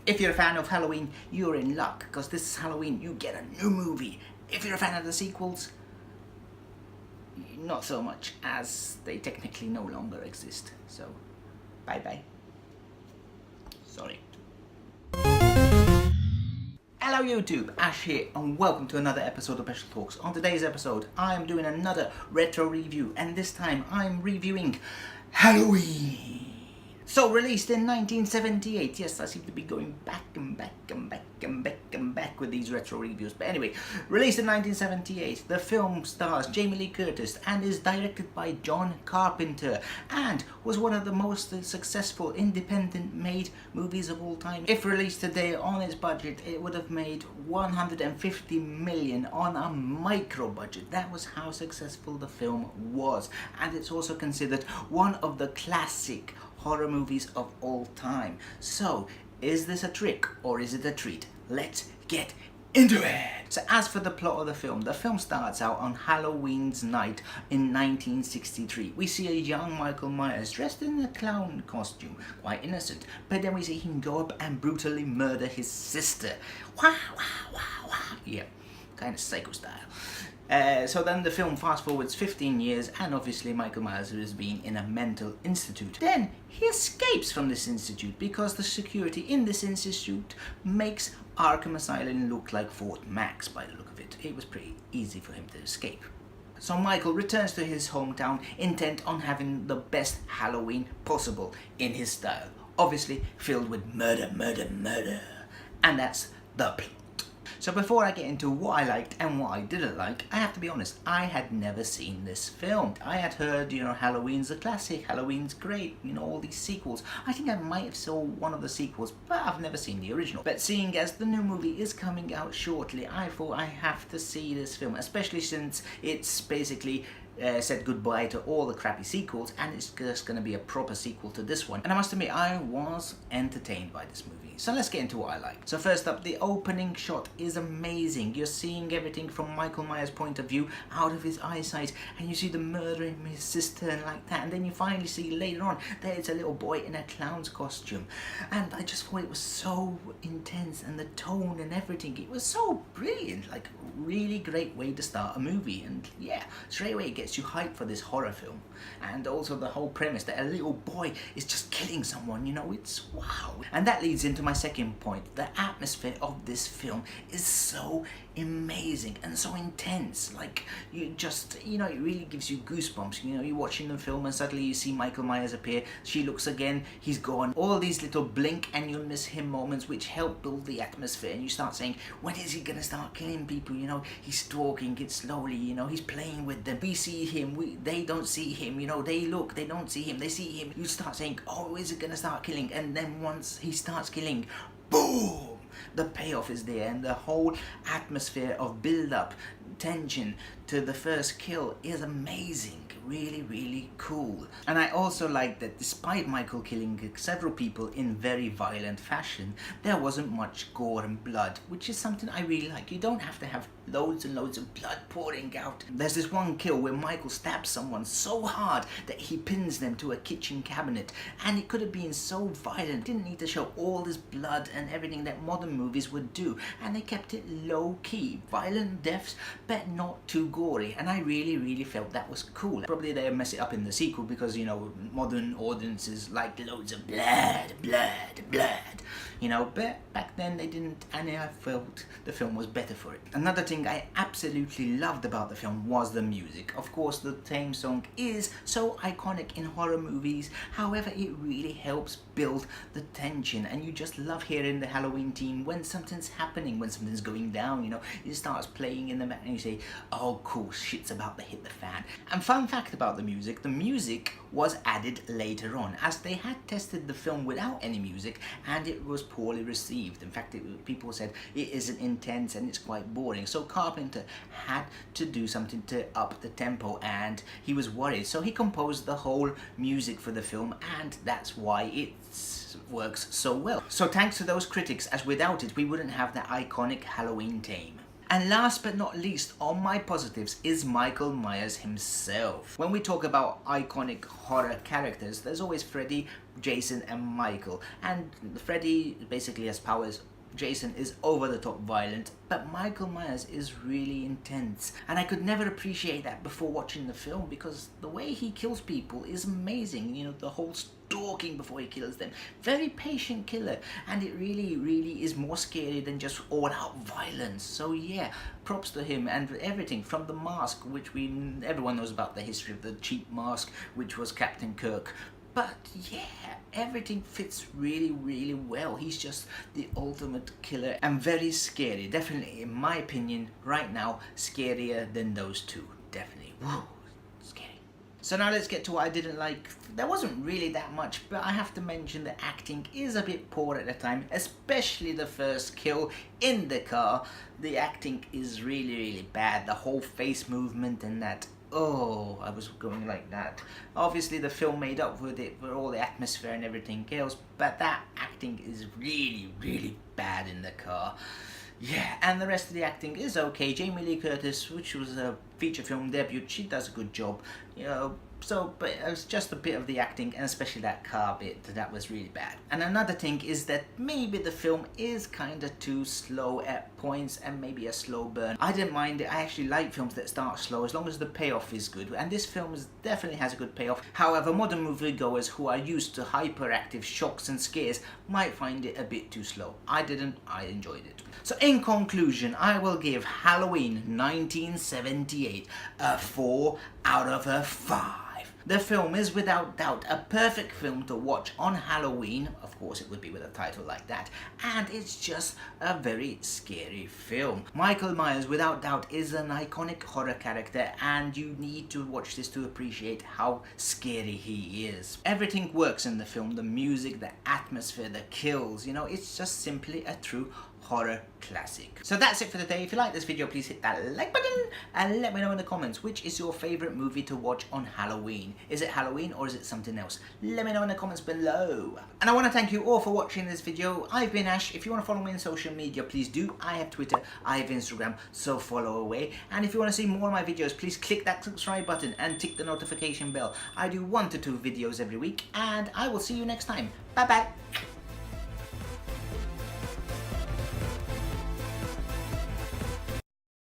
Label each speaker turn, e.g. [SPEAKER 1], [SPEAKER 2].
[SPEAKER 1] If you're a fan of Halloween, you're in luck, because this is Halloween, you get a new movie. If you're a fan of the sequels, not so much, as they technically no longer exist. So, bye bye. Sorry. Hello YouTube, Ash here, and welcome to another episode of Special Talks. On today's episode, I am doing another retro review, and this time I'm reviewing Halloween. So, released in 1978. Yes, I seem to be going back with these retro reviews. But anyway, released in 1978, the film stars Jamie Lee Curtis and is directed by John Carpenter and was one of the most successful independent-made movies of all time. If released today on its budget, it would have made 150 million on a micro budget. That was how successful the film was, and it's also considered one of the classic horror movies of all time. So, is this a trick or is it a treat? Let's get into it! So as for the plot of the film starts out on Halloween's night in 1963. We see a young Michael Myers dressed in a clown costume, quite innocent, but then we see him go up and brutally murder his sister. Wow, wow, wow, wow. Yeah, kind of psycho style. So then the film fast forwards 15 years, and obviously Michael Myers is being in a mental institute. Then he escapes from this institute because the security in this institute makes Arkham Asylum look like Fort Max by the look of it. It was pretty easy for him to escape. So Michael returns to his hometown intent on having the best Halloween possible in his style. Obviously filled with murder. And that's the plot. So before I get into what I liked and what I didn't like, I have to be honest, I had never seen this film. I had heard, Halloween's a classic, Halloween's great, all these sequels. I think I might have saw one of the sequels, but I've never seen the original. But seeing as the new movie is coming out shortly, I thought I have to see this film, especially since it's basically said goodbye to all the crappy sequels, and it's just going to be a proper sequel to this one. And I must admit, I was entertained by this movie. So let's get into what I like. So first up, the opening shot is amazing. You're seeing everything from Michael Myers' point of view, out of his eyesight, and you see the murder of his sister and like that, and then you finally see later on that it's a little boy in a clown's costume. And I just thought it was so intense, and the tone and everything, it was so brilliant. Like, really great way to start a movie, and yeah, straight away it gets you hyped for this horror film. And also the whole premise that a little boy is just killing someone, it's wow. And that leads into my second point. The atmosphere of this film is so amazing and so intense. Like, you just, it really gives you goosebumps. You're watching the film and suddenly you see Michael Myers appear. She looks again, he's gone. All these little blink and you'll miss him moments which help build the atmosphere, and you start saying, when is he gonna start killing people? He's stalking it slowly, he's playing with them. We see him, they don't see him, they look, they don't see him, they see him. You start saying, oh, is it gonna start killing? And then once he starts killing, boom! The payoff is there, and the whole atmosphere of build-up, tension to the first kill is amazing. Really cool. And I also like that despite Michael killing several people in very violent fashion, there wasn't much gore and blood, which is something I really like. You don't have to have loads and loads of blood pouring out. There's this one kill where Michael stabs someone so hard that he pins them to a kitchen cabinet, and it could have been so violent. Didn't need to show all this blood and everything that modern movies would do, and they kept it low key. Violent deaths, but not too gory, and I really felt that was cool. Probably they'll mess it up in the sequel because, modern audiences like loads of blood. But back then they didn't, and I felt the film was better for it. Another thing I absolutely loved about the film was the music. Of course, the theme song is so iconic in horror movies, however, it really helps build the tension, and you just love hearing the Halloween theme when something's happening, when something's going down, it starts playing in the back and you say, oh cool, shit's about to hit the fan. And fun fact about the music was added later on, as they had tested the film without any music and it was poorly received. In fact, people said it isn't intense and it's quite boring. So Carpenter had to do something to up the tempo, and he was worried. So he composed the whole music for the film, and that's why it works so well. So thanks to those critics, as without it we wouldn't have the iconic Halloween theme. And last but not least on my positives is Michael Myers himself. When we talk about iconic horror characters, there's always Freddy, Jason and Michael. And Freddy basically has powers. Jason is over the top violent, but Michael Myers is really intense. And I could never appreciate that before watching the film, because the way he kills people is amazing. You know, the whole stalking before he kills them. Very patient killer, and it really is more scary than just all out violence. So yeah, props to him, and everything from the mask, which everyone knows about the history of the cheap mask, which was Captain Kirk. But yeah, everything fits really well. He's just the ultimate killer and very scary. Definitely, in my opinion, right now, scarier than those two. Definitely. Whoa, scary. So now let's get to what I didn't like. There wasn't really that much, but I have to mention the acting is a bit poor at the time, especially the first kill in the car. The acting is really bad. The whole face movement and that. Oh, I was going like that. Obviously the film made up with it, for all the atmosphere and everything else, but that acting is really bad in the car. Yeah, and the rest of the acting is okay. Jamie Lee Curtis, which was a feature film debut, she does a good job, you know. So, but it was just a bit of the acting, and especially that car bit, that was really bad. And another thing is that maybe the film is kinda too slow at points, and maybe a slow burn. I didn't mind it. I actually like films that start slow as long as the payoff is good, and this film definitely has a good payoff. However, modern moviegoers who are used to hyperactive shocks and scares might find it a bit too slow. I didn't. I enjoyed it. So in conclusion, I will give Halloween 1978 a 4 out of a 5. The film is without doubt a perfect film to watch on Halloween. Of course it would be with a title like that. And it's just a very scary film. Michael Myers without doubt is an iconic horror character, and you need to watch this to appreciate how scary he is. Everything works in the film. The music, the atmosphere, the kills, you know, it's just simply a true horror classic. So that's it for today. If you like this video, please hit that like button and let me know in the comments which is your favorite movie to watch on Halloween. Is it Halloween or is it something else? Let me know in the comments below. And I want to thank you all for watching this video. I've been Ash. If you want to follow me on social media, please do. I have Twitter, I have Instagram, so follow away. And if you want to see more of my videos, please click that subscribe button and tick the notification bell. I do 1 to 2 videos every week, and I will see you next time. Bye bye.